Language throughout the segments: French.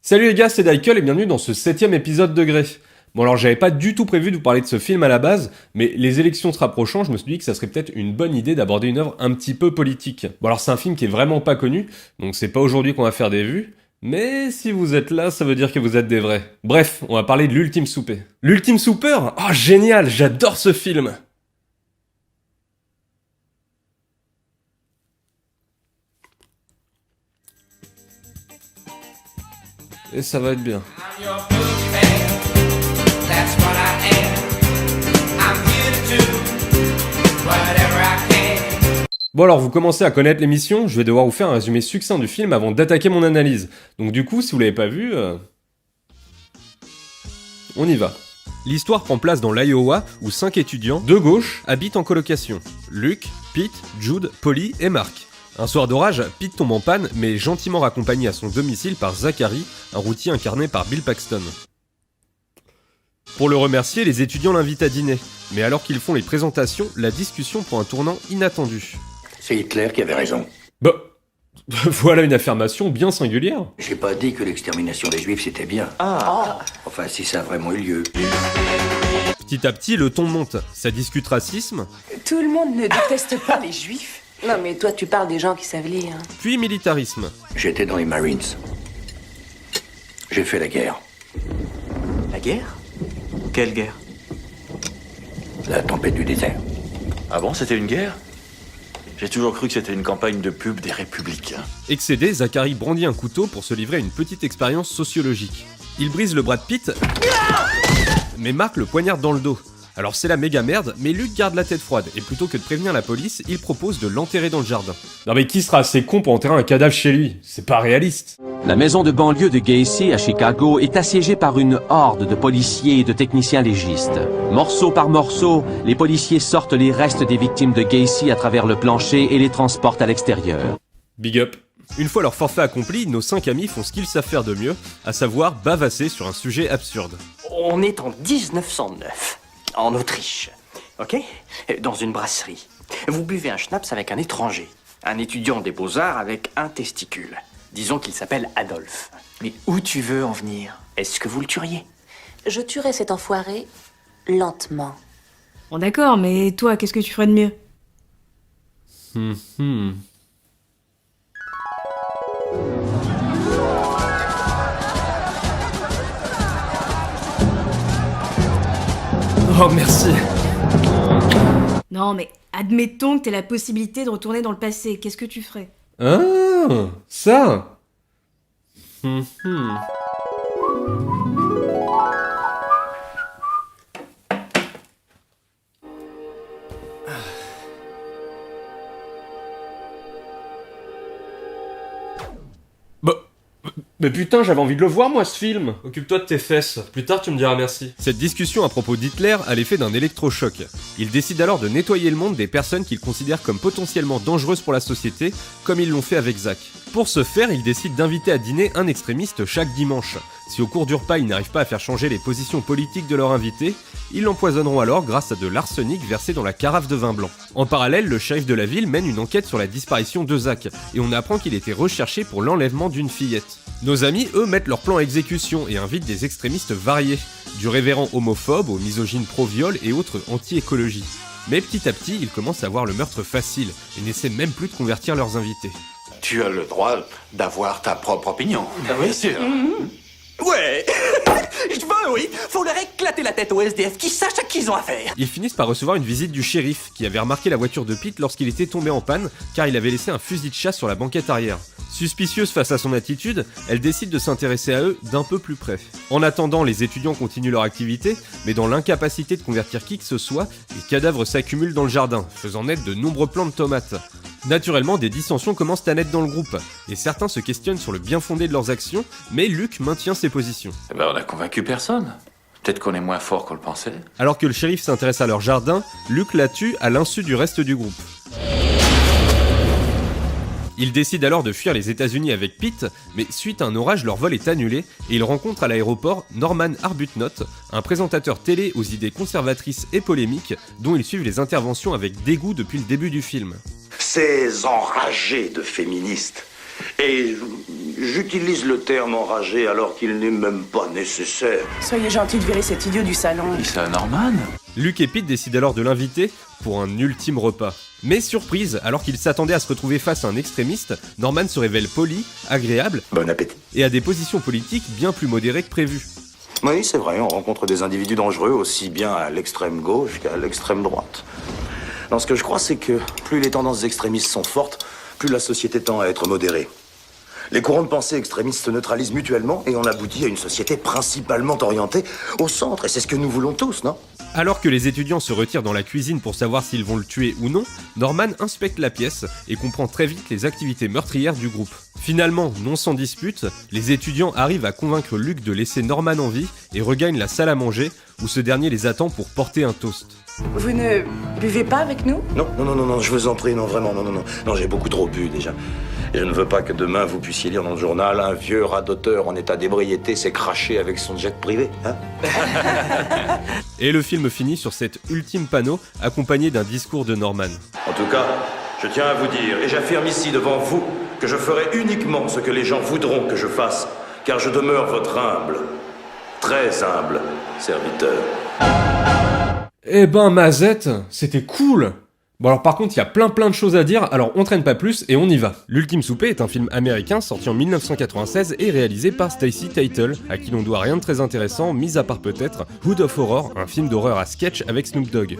Salut les gars, c'est Daikel et bienvenue dans ce 7ème épisode de Grey. Bon alors j'avais pas du tout prévu de vous parler de ce film à la base, mais les élections se rapprochant, je me suis dit que ça serait peut-être une bonne idée d'aborder une œuvre un petit peu politique. Bon alors c'est un film qui est vraiment pas connu, donc c'est pas aujourd'hui qu'on va faire des vues, mais si vous êtes là, ça veut dire que vous êtes des vrais. Bref, on va parler de l'Ultime Souper. L'Ultime Souper? Oh génial, j'adore ce film! Et ça va être bien. Bon alors vous commencez à connaître l'émission, je vais devoir vous faire un résumé succinct du film avant d'attaquer mon analyse. Donc du coup, si vous l'avez pas vu, on y va. L'histoire prend place dans l'Iowa où 5 étudiants, de gauche, habitent en colocation. Luke, Pete, Jude, Polly et Mark. Un soir d'orage, Pete tombe en panne, mais est gentiment raccompagné à son domicile par Zachary, un routier incarné par Bill Paxton. Pour le remercier, les étudiants l'invitent à dîner, mais alors qu'ils font les présentations, la discussion prend un tournant inattendu. C'est Hitler qui avait raison. Bah, voilà une affirmation bien singulière. J'ai pas dit que l'extermination des Juifs c'était bien. Enfin, si ça a vraiment eu lieu. Petit à petit, le ton monte, ça discute racisme, Tout le monde ne déteste pas les juifs. Non mais toi tu parles des gens qui savent lire. puis militarisme. J'étais dans les Marines. J'ai fait la guerre. La guerre? Quelle guerre? La tempête du désert. Ah bon, c'était une guerre? J'ai toujours cru que c'était une campagne de pub des Républicains. Excédé, Zachary brandit un couteau pour se livrer à une petite expérience sociologique. Il brise le bras de Pete, mais Mark le poignarde dans le dos. Alors c'est la méga merde, mais Luke garde la tête froide, et plutôt que de prévenir la police, il propose de l'enterrer dans le jardin. Non mais qui sera assez con pour enterrer un cadavre chez lui? C'est pas réaliste. La maison de banlieue de Gacy à Chicago est assiégée par une horde de policiers et de techniciens légistes. Morceau par morceau, les policiers sortent les restes des victimes de Gacy à travers le plancher et les transportent à l'extérieur. Big up. Une fois leur forfait accompli, nos 5 amis font ce qu'ils savent faire de mieux, à savoir bavasser sur un sujet absurde. On est en 1909, en Autriche, ok? Dans une brasserie. Vous buvez un schnapps avec un étranger, un étudiant des beaux-arts avec un testicule. Disons qu'il s'appelle Adolphe. Mais où tu veux en venir? Est-ce que vous le tueriez? Je tuerai cet enfoiré lentement. Bon d'accord, mais toi, qu'est-ce que tu ferais de mieux? Oh merci. Non mais admettons que t'aies la possibilité de retourner dans le passé, qu'est-ce que tu ferais? Ah, ça. Bah, mais putain, j'avais envie de le voir moi ce film. Occupe-toi de tes fesses, plus tard tu me diras merci. Cette discussion à propos d'Hitler a l'effet d'un électrochoc. Il décide alors de nettoyer le monde des personnes qu'il considère comme potentiellement dangereuses pour la société, comme ils l'ont fait avec Zach. Pour ce faire, il décide d'inviter à dîner un extrémiste chaque dimanche. Si au cours du repas ils n'arrivent pas à faire changer les positions politiques de leur invité, ils l'empoisonneront alors grâce à de l'arsenic versé dans la carafe de vin blanc. En parallèle, le shérif de la ville mène une enquête sur la disparition de Zach, et on apprend qu'il était recherché pour l'enlèvement d'une fillette. Nos amis, eux, mettent leur plan à exécution et invitent des extrémistes variés, du révérend homophobe au misogyne pro-viol et autres anti-écologie. Mais petit à petit, ils commencent à voir le meurtre facile et n'essaient même plus de convertir leurs invités. Tu as le droit d'avoir ta propre opinion. Bien sûr. Ouais. Oui, faut leur éclater la tête aux SDF qui sachent à qui ils ont affaire. Ils finissent par recevoir une visite du shérif, qui avait remarqué la voiture de Pete lorsqu'il était tombé en panne, car il avait laissé un fusil de chasse sur la banquette arrière. Suspicieuse face à son attitude, elle décide de s'intéresser à eux d'un peu plus près. En attendant, les étudiants continuent leur activité, mais dans l'incapacité de convertir qui que ce soit, les cadavres s'accumulent dans le jardin, faisant naître de nombreux plants de tomates. Naturellement, des dissensions commencent à naître dans le groupe, et certains se questionnent sur le bien fondé de leurs actions, mais Luke maintient ses positions. Eh ben, on a convaincu personne. Peut-être qu'on est moins fort qu'on le pensait. Alors que le shérif s'intéresse à leur jardin, Luke la tue à l'insu du reste du groupe. Ils décident alors de fuir les États-Unis avec Pete, mais suite à un orage, leur vol est annulé et ils rencontrent à l'aéroport Norman Arbuthnot, un présentateur télé aux idées conservatrices et polémiques, dont ils suivent les interventions avec dégoût depuis le début du film. Ces enragés de féministes Et j'utilise le terme enragé alors qu'il n'est même pas nécessaire. Soyez gentil de virer cet idiot du salon. Dis ça à Norman. Luke et Pete décident alors de l'inviter pour un ultime repas. Mais surprise, alors qu'il s'attendait à se retrouver face à un extrémiste, Norman se révèle poli, agréable Bon appétit. et a des positions politiques bien plus modérées que prévu. Oui, c'est vrai, on rencontre des individus dangereux aussi bien à l'extrême gauche qu'à l'extrême droite. Non, ce que je crois, c'est que plus les tendances extrémistes sont fortes, plus la société tend à être modérée. Les courants de pensée extrémistes se neutralisent mutuellement et on aboutit à une société principalement orientée au centre. Et c'est ce que nous voulons tous, non ? Alors que les étudiants se retirent dans la cuisine pour savoir s'ils vont le tuer ou non, Norman inspecte la pièce et comprend très vite les activités meurtrières du groupe. Finalement, non sans dispute, les étudiants arrivent à convaincre Luke de laisser Norman en vie et regagnent la salle à manger où ce dernier les attend pour porter un toast. Vous ne buvez pas avec nous? Non, je vous en prie, non, vraiment, non, j'ai beaucoup trop bu déjà. Et je ne veux pas que demain vous puissiez lire dans le journal un vieux radoteur en état d'ébriété s'est craché avec son jet privé, hein. Et le film finit sur cet ultime panneau accompagné d'un discours de Norman. En tout cas, je tiens à vous dire, et j'affirme ici devant vous, que je ferai uniquement ce que les gens voudront que je fasse, car je demeure votre humble, très humble serviteur. Eh ben Mazette, c'était cool. Bon alors par contre il y a plein de choses à dire, alors on traîne pas plus et on y va. L'Ultime Souper est un film américain sorti en 1996 et réalisé par Stacy Title, à qui l'on doit rien de très intéressant, mis à part peut-être Hood of Horror, un film d'horreur à sketch avec Snoop Dogg.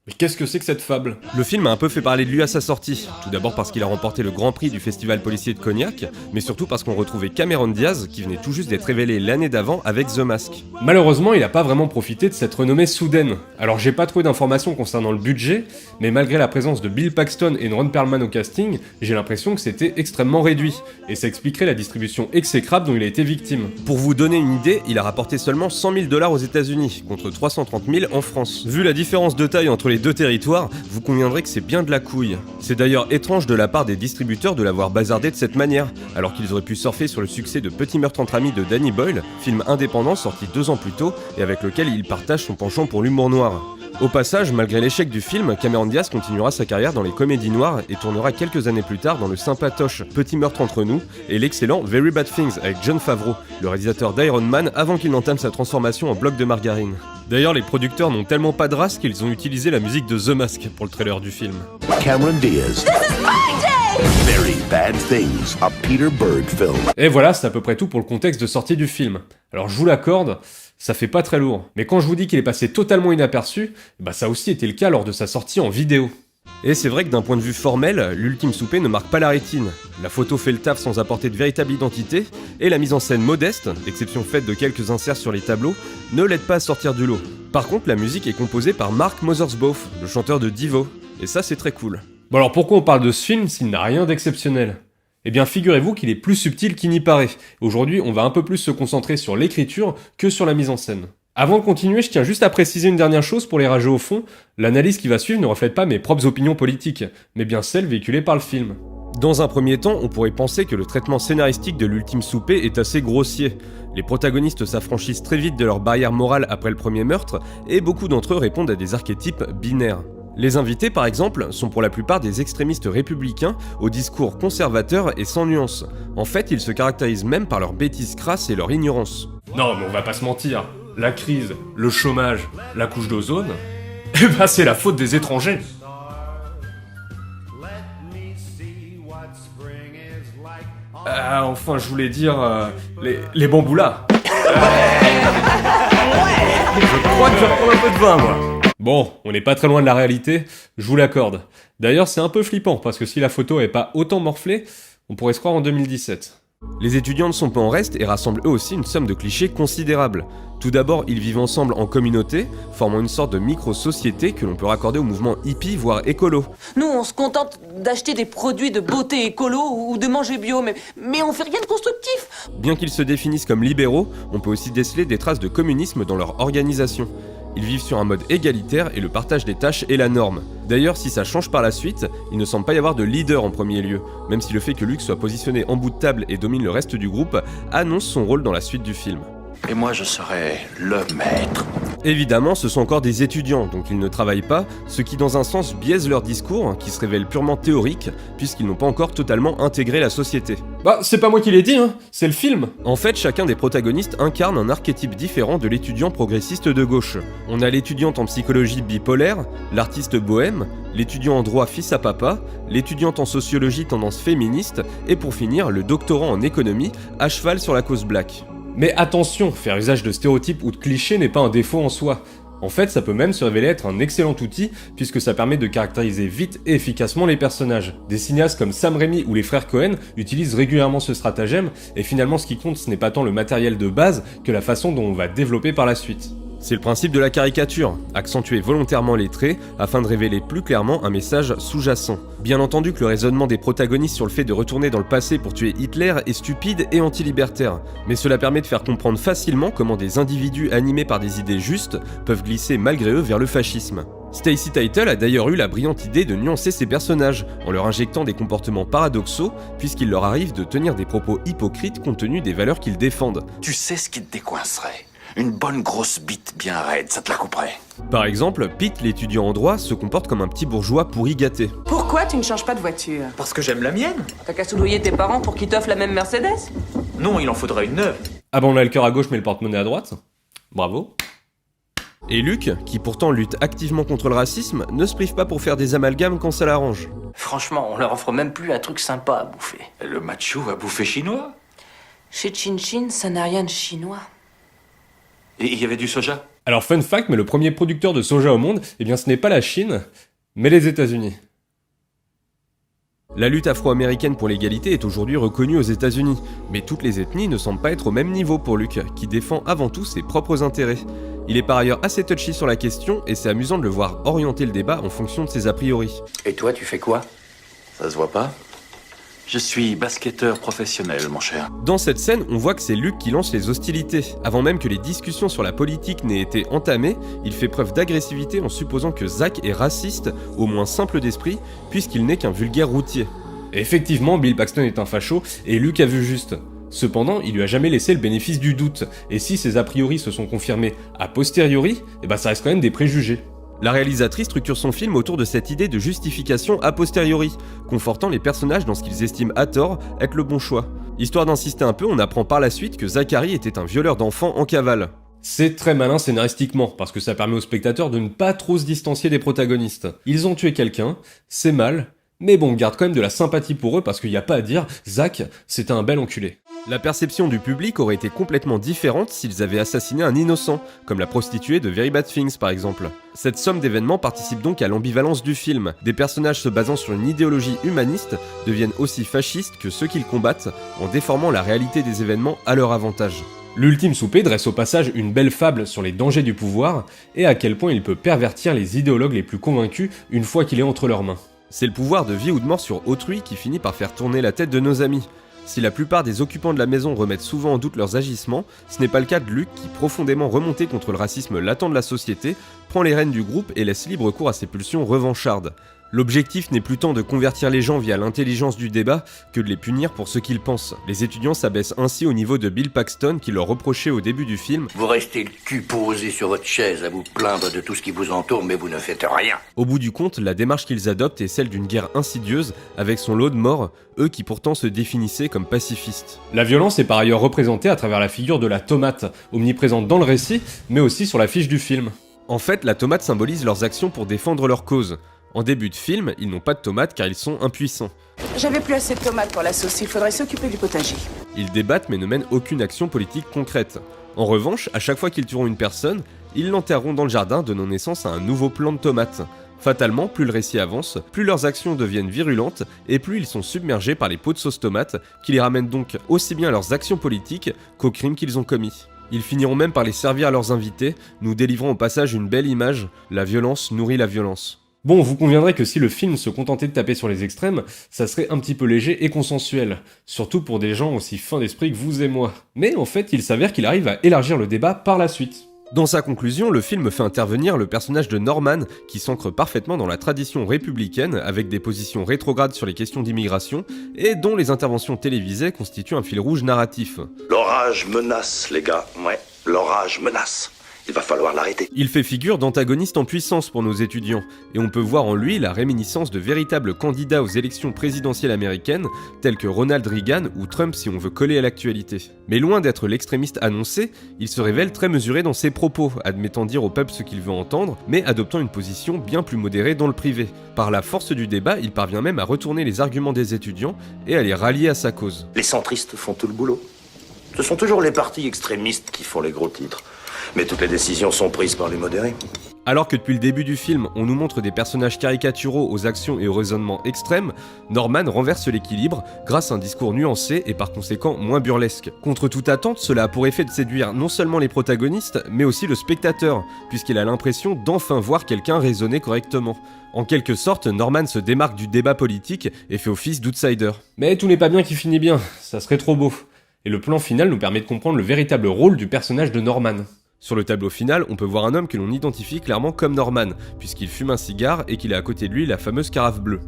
Mais qu'est-ce que c'est que cette fable ? Le film a un peu fait parler de lui à sa sortie, tout d'abord parce qu'il a remporté le Grand Prix du Festival policier de Cognac, mais surtout parce qu'on retrouvait Cameron Diaz, qui venait tout juste d'être révélé l'année d'avant avec The Mask. Malheureusement, il a pas vraiment profité de cette renommée soudaine. Alors j'ai pas trouvé d'informations concernant le budget, mais malgré la présence de Bill Paxton et Ron Perlman au casting, j'ai l'impression que c'était extrêmement réduit, et ça expliquerait la distribution exécrable dont il a été victime. Pour vous donner une idée, il a rapporté seulement 100 000 $ aux États-Unis, contre 330 000 en France. Vu la différence de taille entre les deux territoires, vous conviendrez que c'est bien de la couille. C'est d'ailleurs étrange de la part des distributeurs de l'avoir bazardé de cette manière, alors qu'ils auraient pu surfer sur le succès de Petit meurtre entre amis de Danny Boyle, film indépendant sorti 2 ans plus tôt et avec lequel il partage son penchant pour l'humour noir. Au passage, malgré l'échec du film, Cameron Diaz continuera sa carrière dans les comédies noires et tournera quelques années plus tard dans le sympatoche Petit meurtre entre nous et l'excellent Very Bad Things avec Jon Favreau, le réalisateur d'Iron Man avant qu'il n'entame sa transformation en bloc de margarine. D'ailleurs, les producteurs n'ont tellement pas de race qu'ils ont utilisé la musique de The Mask pour le trailer du film. Cameron Diaz. Very Bad Things, a Peter Berg film. Et voilà, c'est à peu près tout pour le contexte de sortie du film. Alors je vous l'accorde, ça fait pas très lourd. Mais quand je vous dis qu'il est passé totalement inaperçu, bah ça a aussi été le cas lors de sa sortie en vidéo. Et c'est vrai que d'un point de vue formel, l'Ultime Souper ne marque pas la rétine. La photo fait le taf sans apporter de véritable identité, et la mise en scène modeste, exception faite de quelques inserts sur les tableaux, ne l'aide pas à sortir du lot. Par contre, la musique est composée par Mark Mothersbaugh, le chanteur de Devo, et ça c'est très cool. Bon alors pourquoi on parle de ce film s'il n'a rien d'exceptionnel ? Eh bien figurez-vous qu'il est plus subtil qu'il n'y paraît. Aujourd'hui, on va un peu plus se concentrer sur l'écriture que sur la mise en scène. Avant de continuer, je tiens juste à préciser une dernière chose pour les rageux au fond. L'analyse qui va suivre ne reflète pas mes propres opinions politiques, mais bien celles véhiculées par le film. Dans un premier temps, on pourrait penser que le traitement scénaristique de l'Ultime Souper est assez grossier. Les protagonistes s'affranchissent très vite de leur barrière morale après le premier meurtre, et beaucoup d'entre eux répondent à des archétypes binaires. Les invités, par exemple, sont pour la plupart des extrémistes républicains au discours conservateur et sans nuance. En fait, ils se caractérisent même par leur bêtise crasse et leur ignorance. Non, mais on va pas se mentir. La crise, le chômage, la couche d'ozone, eh ben c'est la faute des étrangers. Enfin, je voulais dire les bamboulas. Je crois que je vais reprendre un peu de vin, moi. Bon, on n'est pas très loin de la réalité, je vous l'accorde. D'ailleurs, c'est un peu flippant, parce que si la photo est pas autant morflée, on pourrait se croire en 2017. Les étudiants ne sont pas en reste et rassemblent eux aussi une somme de clichés considérable. Tout d'abord, ils vivent ensemble en communauté, formant une sorte de micro-société que l'on peut raccorder au mouvement hippie, voire écolo. Nous, on se contente d'acheter des produits de beauté écolo ou de manger bio, mais on fait rien de constructif. Bien qu'ils se définissent comme libéraux, on peut aussi déceler des traces de communisme dans leur organisation. Ils vivent sur un mode égalitaire et le partage des tâches est la norme. D'ailleurs, si ça change par la suite, il ne semble pas y avoir de leader en premier lieu, même si le fait que Luke soit positionné en bout de table et domine le reste du groupe annonce son rôle dans la suite du film. Et moi, je serai le maître. Évidemment, ce sont encore des étudiants, donc ils ne travaillent pas, ce qui dans un sens biaise leur discours, qui se révèle purement théorique, puisqu'ils n'ont pas encore totalement intégré la société. Bah, c'est pas moi qui l'ai dit, hein, c'est le film. En fait, chacun des protagonistes incarne un archétype différent de l'étudiant progressiste de gauche. On a l'étudiante en psychologie bipolaire, l'artiste bohème, l'étudiant en droit fils à papa, l'étudiante en sociologie tendance féministe, et pour finir, le doctorant en économie, à cheval sur la cause black. Mais attention, faire usage de stéréotypes ou de clichés n'est pas un défaut en soi. En fait, ça peut même se révéler être un excellent outil, puisque ça permet de caractériser vite et efficacement les personnages. Des cinéastes comme Sam Raimi ou les frères Cohen utilisent régulièrement ce stratagème, et finalement ce qui compte ce n'est pas tant le matériel de base que la façon dont on va développer par la suite. C'est le principe de la caricature, accentuer volontairement les traits afin de révéler plus clairement un message sous-jacent. Bien entendu que le raisonnement des protagonistes sur le fait de retourner dans le passé pour tuer Hitler est stupide et anti-libertaire, mais cela permet de faire comprendre facilement comment des individus animés par des idées justes peuvent glisser malgré eux vers le fascisme. Stacy Title a d'ailleurs eu la brillante idée de nuancer ses personnages, en leur injectant des comportements paradoxaux, puisqu'il leur arrive de tenir des propos hypocrites compte tenu des valeurs qu'ils défendent. Tu sais ce qui te décoincerait? Une bonne grosse bite bien raide, ça te la couperait. Par exemple, Pete, l'étudiant en droit, se comporte comme un petit bourgeois pourri gâté. Pourquoi tu ne changes pas de voiture? Parce que j'aime la mienne. T'as qu'à soudoyer tes parents pour qu'ils t'offrent la même Mercedes? Non, il en faudrait une neuve. Ah bah on a le cœur à gauche mais le porte-monnaie à droite. Bravo. Et Luke, qui pourtant lutte activement contre le racisme, ne se prive pas pour faire des amalgames quand ça l'arrange. Franchement, on leur offre même plus un truc sympa à bouffer. Le macho va bouffer chinois. Chez Chin Chin, ça n'a rien de chinois. Et il y avait du soja. Alors fun fact, mais le premier producteur de soja au monde, eh bien ce n'est pas la Chine, mais les États-Unis. La lutte afro-américaine pour l'égalité est aujourd'hui reconnue aux États-Unis, mais toutes les ethnies ne semblent pas être au même niveau pour Luke, qui défend avant tout ses propres intérêts. Il est par ailleurs assez touchy sur la question, et c'est amusant de le voir orienter le débat en fonction de ses a priori. Et toi, tu fais quoi? Ça se voit pas? Je suis basketteur professionnel, mon cher. Dans cette scène, on voit que c'est Luke qui lance les hostilités. Avant même que les discussions sur la politique n'aient été entamées, il fait preuve d'agressivité en supposant que Zach est raciste, au moins simple d'esprit, puisqu'il n'est qu'un vulgaire routier. Et effectivement, Bill Paxton est un facho, et Luke a vu juste. Cependant, il lui a jamais laissé le bénéfice du doute, et si ses a priori se sont confirmés a posteriori, eh ben ça reste quand même des préjugés. La réalisatrice structure son film autour de cette idée de justification a posteriori, confortant les personnages dans ce qu'ils estiment à tort être le bon choix. Histoire d'insister un peu, on apprend par la suite que Zachary était un violeur d'enfants en cavale. C'est très malin scénaristiquement, parce que ça permet aux spectateurs de ne pas trop se distancier des protagonistes. Ils ont tué quelqu'un, c'est mal, mais bon, on garde quand même de la sympathie pour eux parce qu'il n'y a pas à dire, Zach, c'était un bel enculé. La perception du public aurait été complètement différente s'ils avaient assassiné un innocent, comme la prostituée de Very Bad Things par exemple. Cette somme d'événements participe donc à l'ambivalence du film. Des personnages se basant sur une idéologie humaniste deviennent aussi fascistes que ceux qu'ils combattent, en déformant la réalité des événements à leur avantage. L'Ultime Souper dresse au passage une belle fable sur les dangers du pouvoir, et à quel point il peut pervertir les idéologues les plus convaincus une fois qu'il est entre leurs mains. C'est le pouvoir de vie ou de mort sur autrui qui finit par faire tourner la tête de nos amis. Si la plupart des occupants de la maison remettent souvent en doute leurs agissements, ce n'est pas le cas de Luke qui, profondément remonté contre le racisme latent de la société, prend les rênes du groupe et laisse libre cours à ses pulsions revanchardes. L'objectif n'est plus tant de convertir les gens via l'intelligence du débat que de les punir pour ce qu'ils pensent. Les étudiants s'abaissent ainsi au niveau de Bill Paxton qui leur reprochait au début du film « Vous restez le cul posé sur votre chaise à vous plaindre de tout ce qui vous entoure, mais vous ne faites rien. » Au bout du compte, la démarche qu'ils adoptent est celle d'une guerre insidieuse, avec son lot de morts, eux qui pourtant se définissaient comme pacifistes. La violence est par ailleurs représentée à travers la figure de la tomate, omniprésente dans le récit, mais aussi sur l'affiche du film. En fait, la tomate symbolise leurs actions pour défendre leur cause. En début de film, ils n'ont pas de tomates car ils sont impuissants. J'avais plus assez de tomates pour la sauce, il faudrait s'occuper du potager. Ils débattent mais ne mènent aucune action politique concrète. En revanche, à chaque fois qu'ils tueront une personne, ils l'enterreront dans le jardin, donnant naissance à un nouveau plant de tomates. Fatalement, plus le récit avance, plus leurs actions deviennent virulentes et plus ils sont submergés par les pots de sauce tomate qui les ramènent donc aussi bien à leurs actions politiques qu'aux crimes qu'ils ont commis. Ils finiront même par les servir à leurs invités, nous délivrant au passage une belle image, la violence nourrit la violence. Bon, vous conviendrez que si le film se contentait de taper sur les extrêmes, ça serait un petit peu léger et consensuel, surtout pour des gens aussi fins d'esprit que vous et moi. Mais en fait, il s'avère qu'il arrive à élargir le débat par la suite. Dans sa conclusion, le film fait intervenir le personnage de Norman, qui s'ancre parfaitement dans la tradition républicaine, avec des positions rétrogrades sur les questions d'immigration, et dont les interventions télévisées constituent un fil rouge narratif. L'orage menace, les gars. Ouais, l'orage menace. Il va falloir l'arrêter. Il fait figure d'antagoniste en puissance pour nos étudiants, et on peut voir en lui la réminiscence de véritables candidats aux élections présidentielles américaines, tels que Ronald Reagan ou Trump si on veut coller à l'actualité. Mais loin d'être l'extrémiste annoncé, il se révèle très mesuré dans ses propos, admettant dire au peuple ce qu'il veut entendre, mais adoptant une position bien plus modérée dans le privé. Par la force du débat, il parvient même à retourner les arguments des étudiants et à les rallier à sa cause. Les centristes font tout le boulot. Ce sont toujours les partis extrémistes qui font les gros titres. Mais toutes les décisions sont prises par les modérés. Alors que depuis le début du film, on nous montre des personnages caricaturaux aux actions et aux raisonnements extrêmes, Norman renverse l'équilibre grâce à un discours nuancé et par conséquent moins burlesque. Contre toute attente, cela a pour effet de séduire non seulement les protagonistes, mais aussi le spectateur, puisqu'il a l'impression d'enfin voir quelqu'un raisonner correctement. En quelque sorte, Norman se démarque du débat politique et fait office d'outsider. Mais tout n'est pas bien qui finit bien, ça serait trop beau. Et le plan final nous permet de comprendre le véritable rôle du personnage de Norman. Sur le tableau final, on peut voir un homme que l'on identifie clairement comme Norman, puisqu'il fume un cigare et qu'il a à côté de lui la fameuse carafe bleue.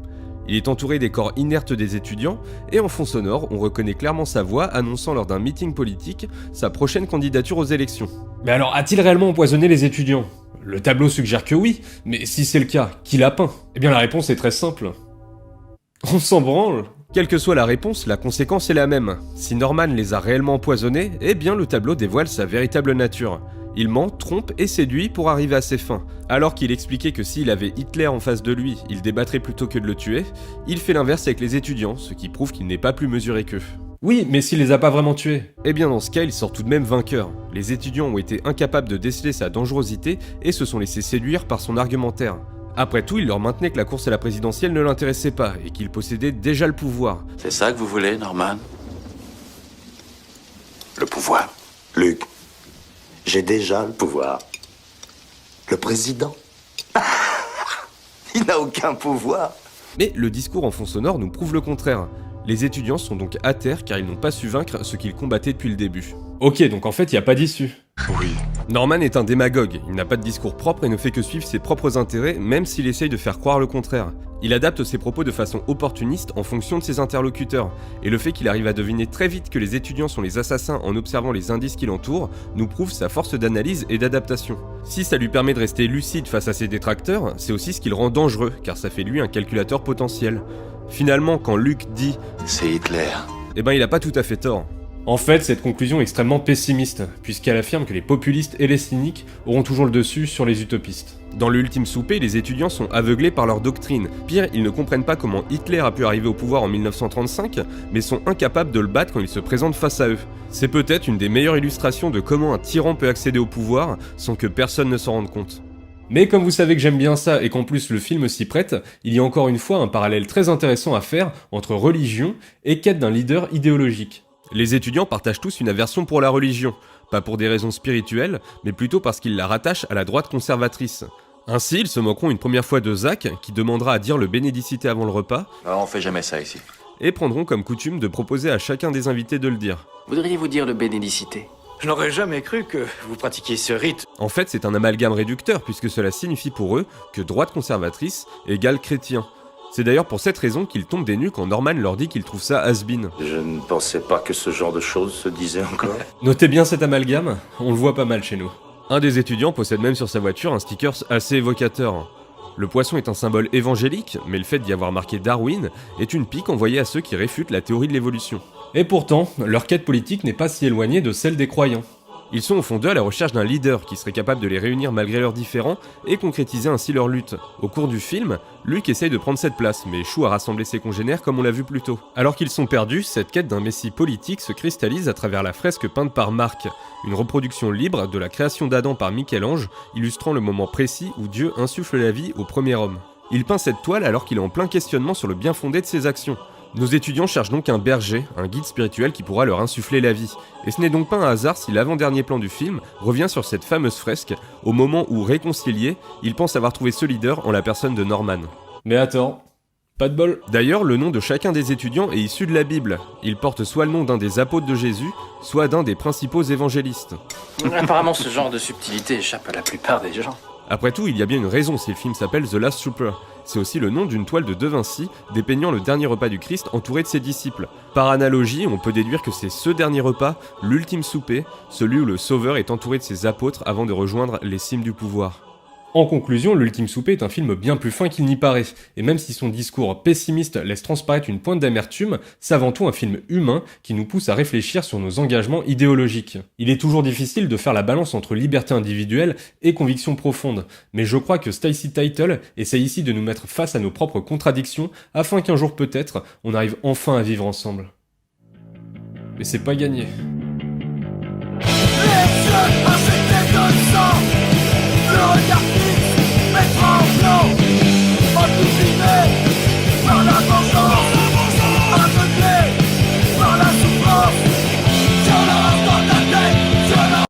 Il est entouré des corps inertes des étudiants, et en fond sonore, on reconnaît clairement sa voix annonçant lors d'un meeting politique sa prochaine candidature aux élections. Mais alors, a-t-il réellement empoisonné les étudiants ? Le tableau suggère que oui, mais si c'est le cas, qui l'a peint ? Eh bien la réponse est très simple. On s'en branle. Quelle que soit la réponse, la conséquence est la même. Si Norman les a réellement empoisonnés, eh bien le tableau dévoile sa véritable nature. Il ment, trompe et séduit pour arriver à ses fins. Alors qu'il expliquait que s'il avait Hitler en face de lui, il débattrait plutôt que de le tuer, il fait l'inverse avec les étudiants, ce qui prouve qu'il n'est pas plus mesuré qu'eux. Oui, mais s'il les a pas vraiment tués. Eh bien dans ce cas, il sort tout de même vainqueur. Les étudiants ont été incapables de déceler sa dangerosité et se sont laissés séduire par son argumentaire. Après tout, il leur maintenait que la course à la présidentielle ne l'intéressait pas et qu'il possédait déjà le pouvoir. C'est ça que vous voulez, Norman ? Le pouvoir. Luc, j'ai déjà le pouvoir. Le président. Il n'a aucun pouvoir. Mais le discours en fond sonore nous prouve le contraire. Les étudiants sont donc à terre car ils n'ont pas su vaincre ce qu'ils combattaient depuis le début. Ok, donc en fait, il n'y a pas d'issue. Oui. Norman est un démagogue, il n'a pas de discours propre et ne fait que suivre ses propres intérêts, même s'il essaye de faire croire le contraire. Il adapte ses propos de façon opportuniste en fonction de ses interlocuteurs, et le fait qu'il arrive à deviner très vite que les étudiants sont les assassins en observant les indices qui l'entourent, nous prouve sa force d'analyse et d'adaptation. Si ça lui permet de rester lucide face à ses détracteurs, c'est aussi ce qui le rend dangereux, car ça fait de lui un calculateur potentiel. Finalement, quand Luke dit « C'est Hitler », eh ben il a pas tout à fait tort. En fait, cette conclusion est extrêmement pessimiste, puisqu'elle affirme que les populistes et les cyniques auront toujours le dessus sur les utopistes. Dans l'ultime souper, les étudiants sont aveuglés par leur doctrine. Pire, ils ne comprennent pas comment Hitler a pu arriver au pouvoir en 1935, mais sont incapables de le battre quand il se présente face à eux. C'est peut-être une des meilleures illustrations de comment un tyran peut accéder au pouvoir sans que personne ne s'en rende compte. Mais comme vous savez que j'aime bien ça et qu'en plus le film s'y prête, il y a encore une fois un parallèle très intéressant à faire entre religion et quête d'un leader idéologique. Les étudiants partagent tous une aversion pour la religion, pas pour des raisons spirituelles, mais plutôt parce qu'ils la rattachent à la droite conservatrice. Ainsi, ils se moqueront une première fois de Zach, qui demandera à dire le bénédicité avant le repas, on fait jamais ça ici. et prendront comme coutume de proposer à chacun des invités de le dire. Voudriez-vous dire le bénédicité ? Je n'aurais jamais cru que vous pratiquiez ce rite. En fait, c'est un amalgame réducteur, puisque cela signifie pour eux que droite conservatrice égale chrétien. C'est d'ailleurs pour cette raison qu'ils tombent des nues quand Norman leur dit qu'il trouve ça has-been. Je ne pensais pas que ce genre de choses se disait encore. Notez bien cet amalgame, on le voit pas mal chez nous. Un des étudiants possède même sur sa voiture un sticker assez évocateur. Le poisson est un symbole évangélique, mais le fait d'y avoir marqué Darwin est une pique envoyée à ceux qui réfutent la théorie de l'évolution. Et pourtant, leur quête politique n'est pas si éloignée de celle des croyants. Ils sont au fond d'eux à la recherche d'un leader qui serait capable de les réunir malgré leurs différends et concrétiser ainsi leur lutte. Au cours du film, Luke essaye de prendre cette place, mais échoue à rassembler ses congénères comme on l'a vu plus tôt. Alors qu'ils sont perdus, cette quête d'un messie politique se cristallise à travers la fresque peinte par Marc, une reproduction libre de la création d'Adam par Michel-Ange, illustrant le moment précis où Dieu insuffle la vie au premier homme. Il peint cette toile alors qu'il est en plein questionnement sur le bien fondé de ses actions. Nos étudiants cherchent donc un berger, un guide spirituel qui pourra leur insuffler la vie. Et ce n'est donc pas un hasard si l'avant-dernier plan du film revient sur cette fameuse fresque, au moment où, réconciliés, ils pensent avoir trouvé ce leader en la personne de Norman. Mais attends, pas de bol. D'ailleurs, le nom de chacun des étudiants est issu de la Bible. Il porte soit le nom d'un des apôtres de Jésus, soit d'un des principaux évangélistes. Apparemment, ce genre de subtilité échappe à la plupart des gens. Après tout, il y a bien une raison si le film s'appelle The Last Supper. C'est aussi le nom d'une toile de De Vinci dépeignant le dernier repas du Christ entouré de ses disciples. Par analogie, on peut déduire que c'est ce dernier repas, l'ultime souper, celui où le Sauveur est entouré de ses apôtres avant de rejoindre les cimes du pouvoir. En conclusion, L'Ultime Souper est un film bien plus fin qu'il n'y paraît, et même si son discours pessimiste laisse transparaître une pointe d'amertume, c'est avant tout un film humain qui nous pousse à réfléchir sur nos engagements idéologiques. Il est toujours difficile de faire la balance entre liberté individuelle et conviction profonde, mais je crois que Stacy Title essaie ici de nous mettre face à nos propres contradictions afin qu'un jour peut-être, on arrive enfin à vivre ensemble. Mais c'est pas gagné. Le regard fixe, mettre en blanc, enthousiasmé par la vengeance, aveuglé par la souffrance, sur le reste dans ta tête, sur le...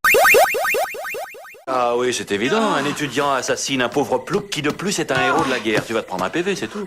Ah oui, c'est évident, un étudiant assassine un pauvre plouc qui de plus est un héros de la guerre. Tu vas te prendre un PV, c'est tout.